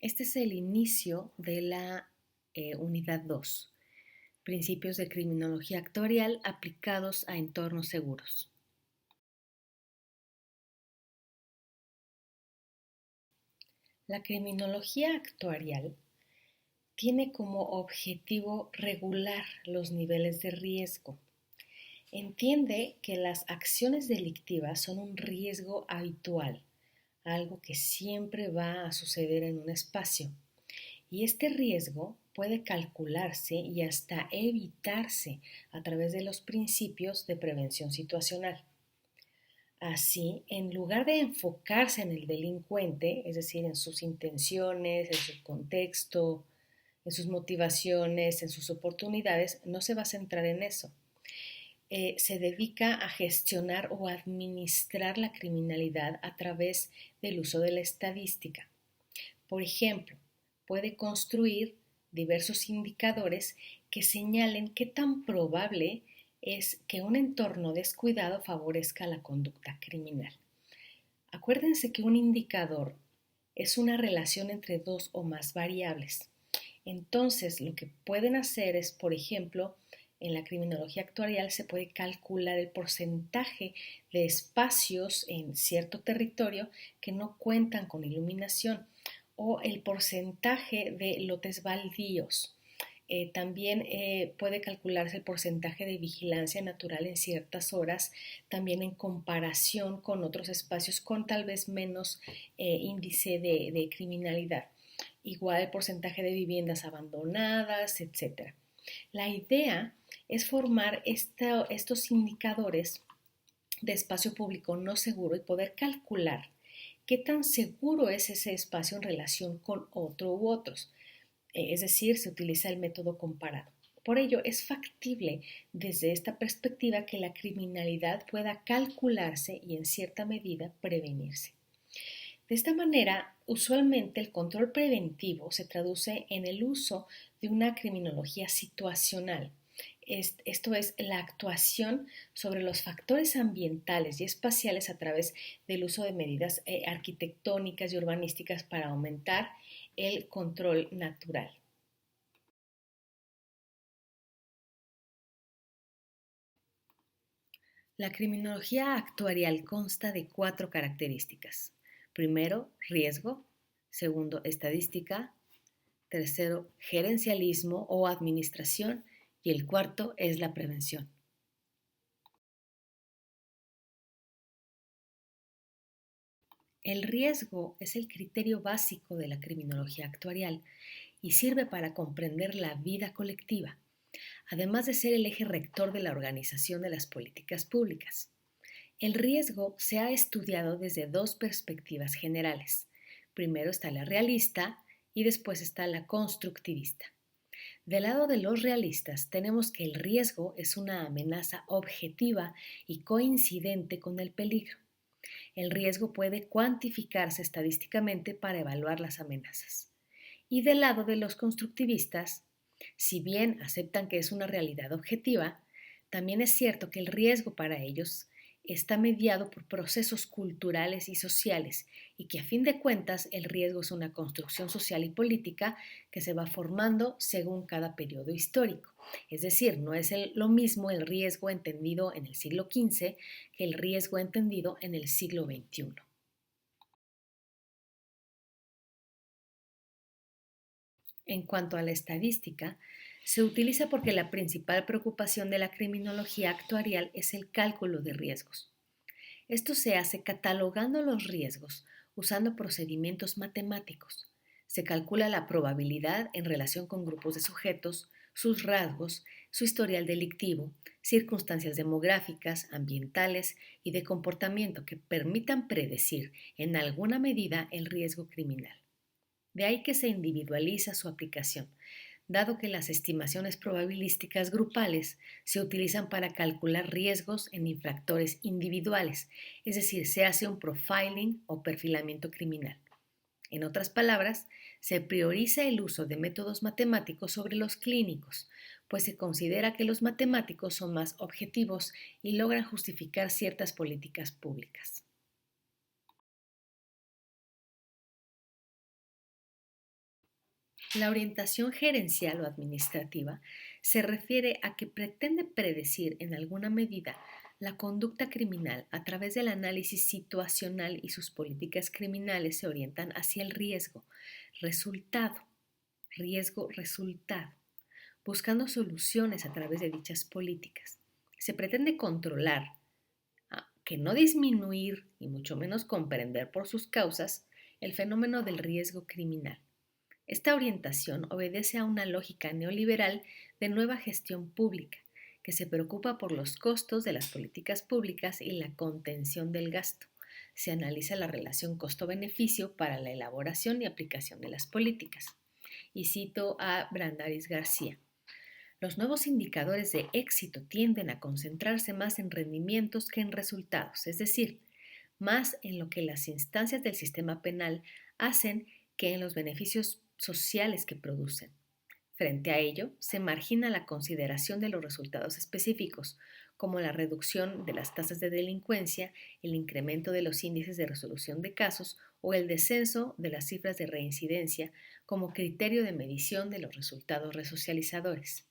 Este es el inicio de la unidad 2, principios de criminología actuarial aplicados a entornos seguros. La criminología actuarial tiene como objetivo regular los niveles de riesgo. Entiende que las acciones delictivas son un riesgo habitual, algo que siempre va a suceder en un espacio. Y este riesgo puede calcularse y hasta evitarse a través de los principios de prevención situacional. Así, en lugar de enfocarse en el delincuente, es decir, en sus intenciones, en su contexto, en sus motivaciones, en sus oportunidades, no se va a centrar en eso. Se dedica a gestionar o administrar la criminalidad a través del uso de la estadística. Por ejemplo, puede construir diversos indicadores que señalen qué tan probable es que un entorno descuidado favorezca la conducta criminal. Acuérdense que un indicador es una relación entre dos o más variables. Entonces, lo que pueden hacer es, por ejemplo, en la criminología actuarial se puede calcular el porcentaje de espacios en cierto territorio que no cuentan con iluminación o el porcentaje de lotes baldíos. También puede calcularse el porcentaje de vigilancia natural en ciertas horas, también en comparación con otros espacios con tal vez menos índice de criminalidad. Igual el porcentaje de viviendas abandonadas, etcétera. La idea es formar estos indicadores de espacio público no seguro y poder calcular qué tan seguro es ese espacio en relación con otro u otros. Es decir, se utiliza el método comparado. Por ello, es factible desde esta perspectiva que la criminalidad pueda calcularse y en cierta medida prevenirse. De esta manera, usualmente el control preventivo se traduce en el uso de una criminología situacional. Esto es la actuación sobre los factores ambientales y espaciales a través del uso de medidas arquitectónicas y urbanísticas para aumentar el control natural. La criminología actuarial consta de 4 características. Primero, riesgo. Segundo, estadística. Tercero, gerencialismo o administración. Y el cuarto es la prevención. El riesgo es el criterio básico de la criminología actuarial y sirve para comprender la vida colectiva, además de ser el eje rector de la organización de las políticas públicas. El riesgo se ha estudiado desde dos perspectivas generales. Primero está la realista y después está la constructivista. Del lado de los realistas tenemos que el riesgo es una amenaza objetiva y coincidente con el peligro. El riesgo puede cuantificarse estadísticamente para evaluar las amenazas. Y del lado de los constructivistas, si bien aceptan que es una realidad objetiva, también es cierto que el riesgo para ellos está mediado por procesos culturales y sociales y que a fin de cuentas el riesgo es una construcción social y política que se va formando según cada periodo histórico. Es decir, no es lo mismo el riesgo entendido en el siglo XV que el riesgo entendido en el siglo XXI. En cuanto a la estadística, se utiliza porque la principal preocupación de la criminología actuarial es el cálculo de riesgos. Esto se hace catalogando los riesgos usando procedimientos matemáticos. Se calcula la probabilidad en relación con grupos de sujetos, sus rasgos, su historial delictivo, circunstancias demográficas, ambientales y de comportamiento que permitan predecir en alguna medida el riesgo criminal. De ahí que se individualiza su aplicación, dado que las estimaciones probabilísticas grupales se utilizan para calcular riesgos en infractores individuales, es decir, se hace un profiling o perfilamiento criminal. En otras palabras, se prioriza el uso de métodos matemáticos sobre los clínicos, pues se considera que los matemáticos son más objetivos y logran justificar ciertas políticas públicas. La orientación gerencial o administrativa se refiere a que pretende predecir en alguna medida la conducta criminal a través del análisis situacional y sus políticas criminales se orientan hacia el resultado, riesgo-resultado, buscando soluciones a través de dichas políticas. Se pretende controlar, que no disminuir y mucho menos comprender por sus causas el fenómeno del riesgo criminal. Esta orientación obedece a una lógica neoliberal de nueva gestión pública, que se preocupa por los costos de las políticas públicas y la contención del gasto. Se analiza la relación costo-beneficio para la elaboración y aplicación de las políticas. Y cito a Brandeis García. Los nuevos indicadores de éxito tienden a concentrarse más en rendimientos que en resultados, es decir, más en lo que las instancias del sistema penal hacen que en los beneficios sociales que producen. Frente a ello, se margina la consideración de los resultados específicos, como la reducción de las tasas de delincuencia, el incremento de los índices de resolución de casos o el descenso de las cifras de reincidencia como criterio de medición de los resultados resocializadores.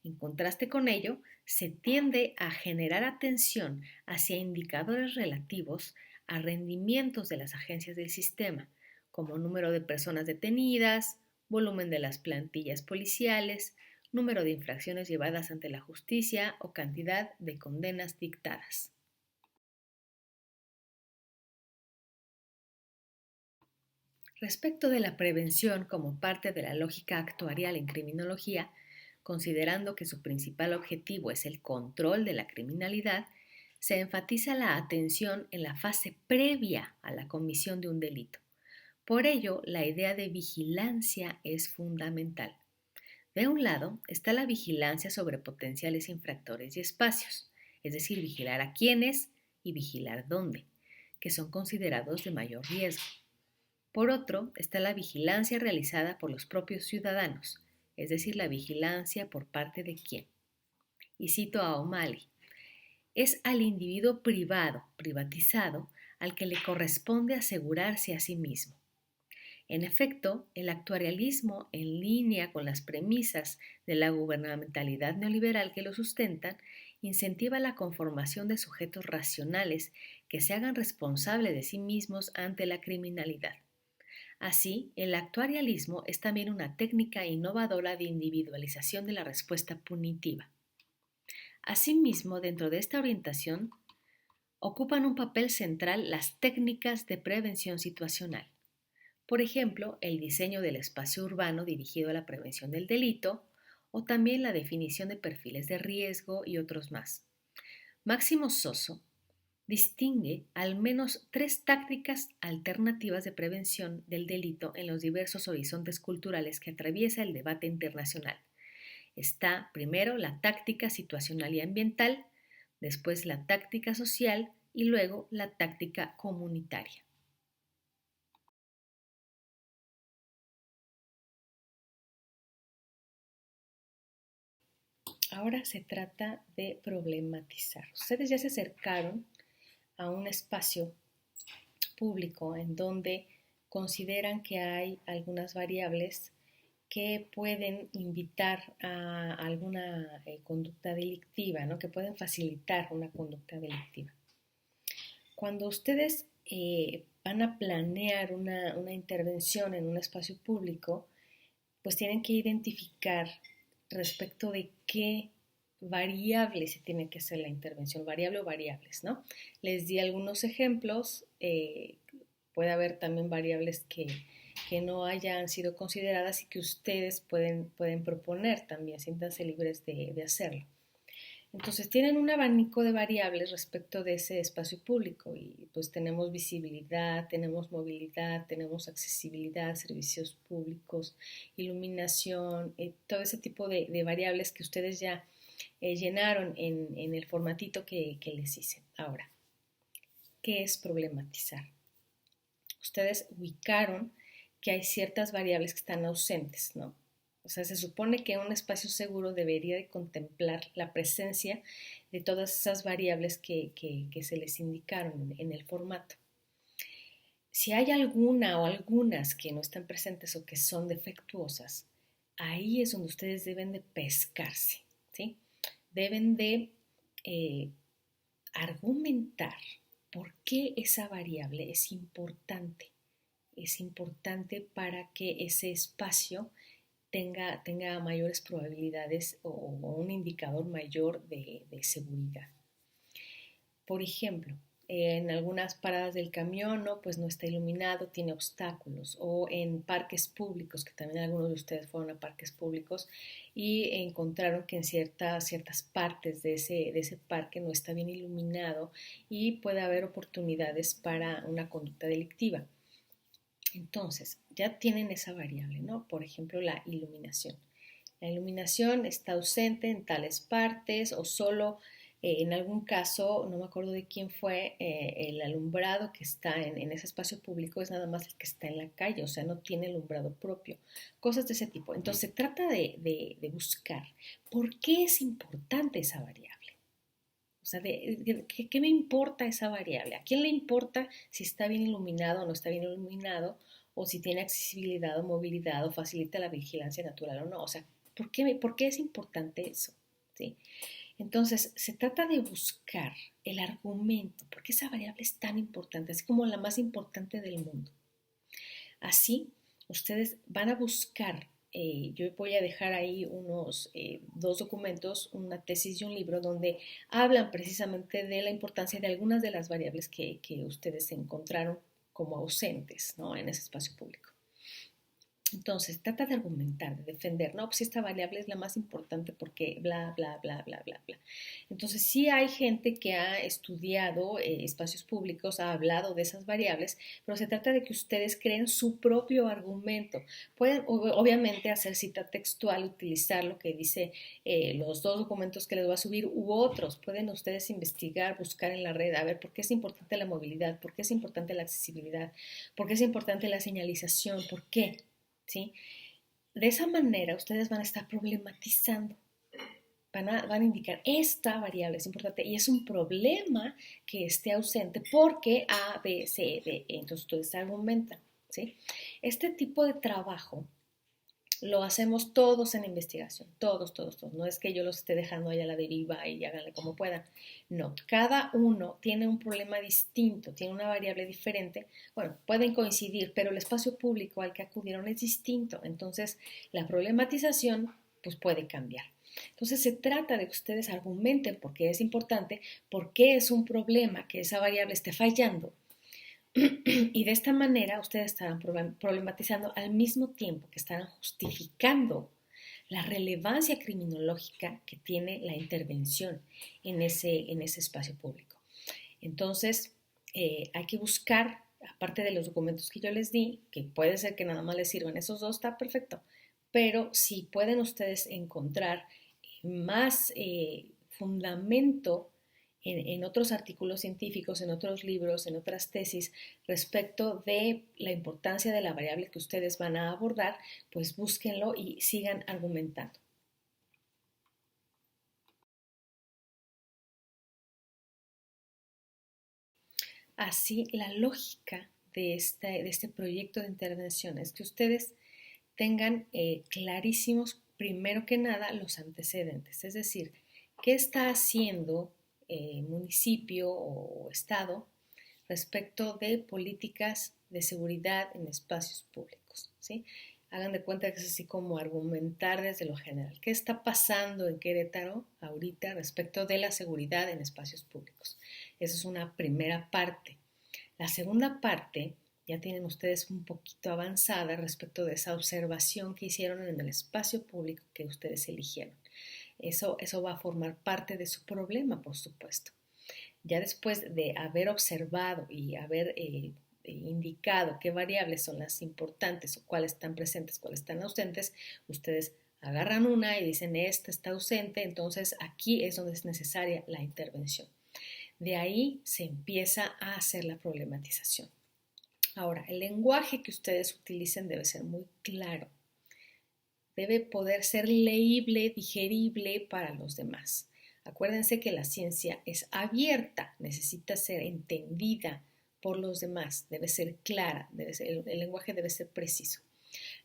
En contraste con ello, se tiende a generar atención hacia indicadores relativos a rendimientos de las agencias del sistema, como número de personas detenidas, volumen de las plantillas policiales, número de infracciones llevadas ante la justicia o cantidad de condenas dictadas. Respecto de la prevención como parte de la lógica actuarial en criminología, considerando que su principal objetivo es el control de la criminalidad, se enfatiza la atención en la fase previa a la comisión de un delito. Por ello, la idea de vigilancia es fundamental. De un lado está la vigilancia sobre potenciales infractores y espacios, es decir, vigilar a quiénes y vigilar dónde, que son considerados de mayor riesgo. Por otro, está la vigilancia realizada por los propios ciudadanos, es decir, la vigilancia por parte de quién. Y cito a O'Malley, es al individuo privado, privatizado, al que le corresponde asegurarse a sí mismo. En efecto, el actuarialismo, en línea con las premisas de la gubernamentalidad neoliberal que lo sustentan, incentiva la conformación de sujetos racionales que se hagan responsables de sí mismos ante la criminalidad. Así, el actuarialismo es también una técnica innovadora de individualización de la respuesta punitiva. Asimismo, dentro de esta orientación, ocupan un papel central las técnicas de prevención situacional. Por ejemplo, el diseño del espacio urbano dirigido a la prevención del delito o también la definición de perfiles de riesgo y otros más. Máximo Soso distingue al menos 3 tácticas alternativas de prevención del delito en los diversos horizontes culturales que atraviesa el debate internacional. Está primero la táctica situacional y ambiental, después la táctica social y luego la táctica comunitaria. Ahora se trata de problematizar. Ustedes ya se acercaron a un espacio público en donde consideran que hay algunas variables que pueden invitar a alguna conducta delictiva, ¿no? Que pueden facilitar una conducta delictiva. Cuando ustedes van a planear una intervención en un espacio público, pues tienen que identificar respecto de qué variable se tiene que hacer la intervención, variable o variables, ¿no? Les di algunos ejemplos, puede haber también variables que no hayan sido consideradas y que ustedes pueden proponer también, siéntanse libres de hacerlo. Entonces tienen un abanico de variables respecto de ese espacio público y pues tenemos visibilidad, tenemos movilidad, tenemos accesibilidad, servicios públicos, iluminación, todo ese tipo de variables que ustedes ya llenaron en el formatito que les hice. Ahora, ¿qué es problematizar? Ustedes ubicaron que hay ciertas variables que están ausentes, ¿no? O sea, se supone que un espacio seguro debería de contemplar la presencia de todas esas variables que se les indicaron en el formato. Si hay alguna o algunas que no están presentes o que son defectuosas, ahí es donde ustedes deben de pescarse, ¿sí? Deben de eh, argumentar por qué esa variable es importante. Es importante para que ese espacio tenga mayores probabilidades o un indicador mayor de seguridad. Por ejemplo, en algunas paradas del camión, ¿no? Pues no está iluminado, tiene obstáculos, o en parques públicos, que también algunos de ustedes fueron a parques públicos y encontraron que en ciertas partes de ese parque no está bien iluminado y puede haber oportunidades para una conducta delictiva. Entonces, ya tienen esa variable, ¿no? Por ejemplo, la iluminación. La iluminación está ausente en tales partes o solo en algún caso, no me acuerdo de quién fue, el alumbrado que está en ese espacio público es nada más el que está en la calle, o sea, no tiene alumbrado propio, cosas de ese tipo. Entonces, se trata de buscar por qué es importante esa variable. O sea, ¿qué me importa esa variable? ¿A quién le importa si está bien iluminado o no está bien iluminado? O si tiene accesibilidad o movilidad o facilita la vigilancia natural o no. O sea, ¿por qué es importante eso? ¿Sí? Entonces, se trata de buscar el argumento, por qué esa variable es tan importante, así como la más importante del mundo. Así, ustedes van a buscar, yo voy a dejar ahí unos dos documentos, una tesis y un libro, donde hablan precisamente de la importancia de algunas de las variables que ustedes encontraron como ausentes, ¿no? En ese espacio público. Entonces, trata de argumentar, de defender, no, pues esta variable es la más importante porque bla, bla, bla, bla, bla, bla. Entonces, sí hay gente que ha estudiado espacios públicos, ha hablado de esas variables, pero se trata de que ustedes creen su propio argumento. Pueden, obviamente, hacer cita textual, utilizar lo que dice los dos documentos que les voy a subir u otros. Pueden ustedes investigar, buscar en la red, a ver por qué es importante la movilidad, por qué es importante la accesibilidad, por qué es importante la señalización, por qué. ¿Sí? De esa manera ustedes van a estar problematizando, van a indicar esta variable es importante y es un problema que esté ausente porque A, B, C, D, entonces ustedes argumentan. ¿Sí? Este tipo de trabajo lo hacemos todos en investigación, todos, todos, todos. No es que yo los esté dejando ahí a la deriva y háganle como puedan. No, cada uno tiene un problema distinto, tiene una variable diferente. Bueno, pueden coincidir, pero el espacio público al que acudieron es distinto. Entonces, la problematización pues puede cambiar. Entonces, se trata de que ustedes argumenten por qué es importante, por qué es un problema que esa variable esté fallando y de esta manera ustedes estarán problematizando al mismo tiempo que estarán justificando la relevancia criminológica que tiene la intervención en ese espacio público. Entonces, hay que buscar, aparte de los documentos que yo les di, que puede ser que nada más les sirvan esos dos, está perfecto, pero si pueden ustedes encontrar más fundamento en otros artículos científicos, en otros libros, en otras tesis respecto de la importancia de la variable que ustedes van a abordar, pues búsquenlo y sigan argumentando. Así, la lógica de este proyecto de intervención es que ustedes tengan clarísimos, primero que nada, los antecedentes, es decir, qué está haciendo municipio o estado respecto de políticas de seguridad en espacios públicos, ¿sí? Hagan de cuenta que es así como argumentar desde lo general. ¿Qué está pasando en Querétaro ahorita respecto de la seguridad en espacios públicos? Esa es una primera parte. La segunda parte ya tienen ustedes un poquito avanzada respecto de esa observación que hicieron en el espacio público que ustedes eligieron. Eso va a formar parte de su problema, por supuesto. Ya después de haber observado y haber indicado qué variables son las importantes o cuáles están presentes, cuáles están ausentes, ustedes agarran una y dicen esta está ausente, entonces aquí es donde es necesaria la intervención. De ahí se empieza a hacer la problematización. Ahora, el lenguaje que ustedes utilicen debe ser muy claro. Debe poder ser leíble, digerible para los demás. Acuérdense que la ciencia es abierta, necesita ser entendida por los demás, debe ser clara, el lenguaje debe ser preciso.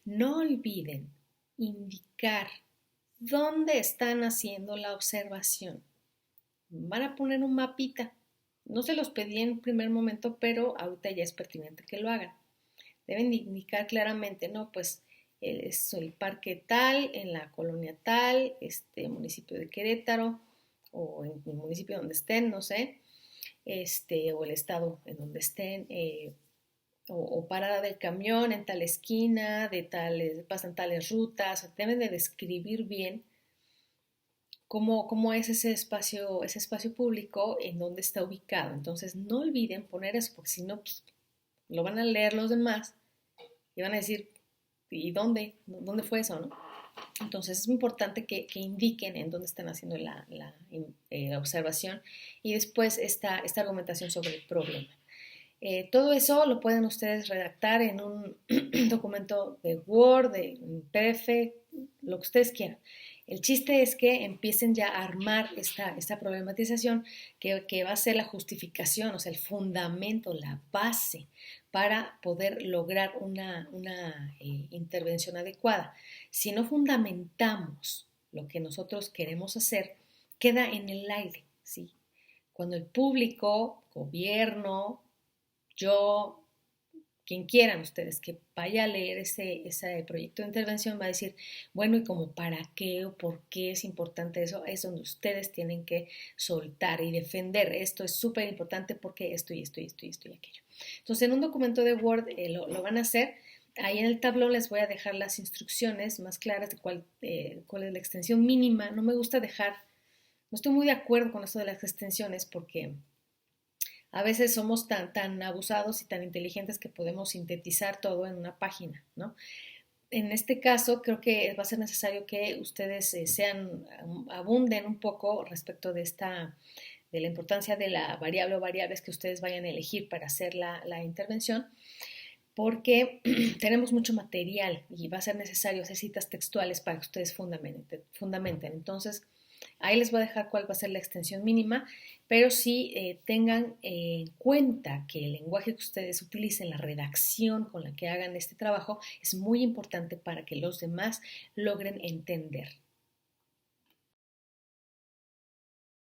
No olviden indicar dónde están haciendo la observación. Van a poner un mapita. No se los pedí en primer momento, pero ahorita ya es pertinente que lo hagan. Deben indicar claramente, ¿no? Pues es el parque tal, en la colonia tal, municipio de Querétaro, o en el municipio donde estén, no sé, o el estado en donde estén, o parada del camión en tal esquina, pasan tales rutas, deben de describir bien cómo es ese espacio público en donde está ubicado. Entonces no olviden poner eso, porque si no, pues, lo van a leer los demás y van a decir, ¿y dónde? ¿Dónde fue eso, no? Entonces es muy importante que indiquen en dónde están haciendo la observación y después esta argumentación sobre el problema. Todo eso lo pueden ustedes redactar en un documento de Word, de PDF, lo que ustedes quieran. El chiste es que empiecen ya a armar esta problematización que va a ser la justificación, o sea, el fundamento, la base para poder lograr una intervención adecuada. Si no fundamentamos lo que nosotros queremos hacer, queda en el aire, ¿sí? Cuando el público, gobierno, yo, quien quieran ustedes que vaya a leer ese proyecto de intervención va a decir, bueno, y como para qué o por qué es importante eso, es donde ustedes tienen que soltar y defender. Esto es súper importante porque esto y esto y esto y esto y aquello. Entonces, en un documento de Word lo van a hacer. Ahí en el tablón les voy a dejar las instrucciones más claras de cuál es la extensión mínima. No me gusta no estoy muy de acuerdo con esto de las extensiones porque a veces somos tan abusados y tan inteligentes que podemos sintetizar todo en una página, ¿no? En este caso, creo que va a ser necesario que ustedes abunden un poco respecto de la importancia de la variable o variables que ustedes vayan a elegir para hacer la intervención, porque tenemos mucho material y va a ser necesario hacer citas textuales para que ustedes fundamenten. Entonces, ahí les voy a dejar cuál va a ser la extensión mínima, pero sí tengan en cuenta que el lenguaje que ustedes utilicen, la redacción con la que hagan este trabajo, es muy importante para que los demás logren entender.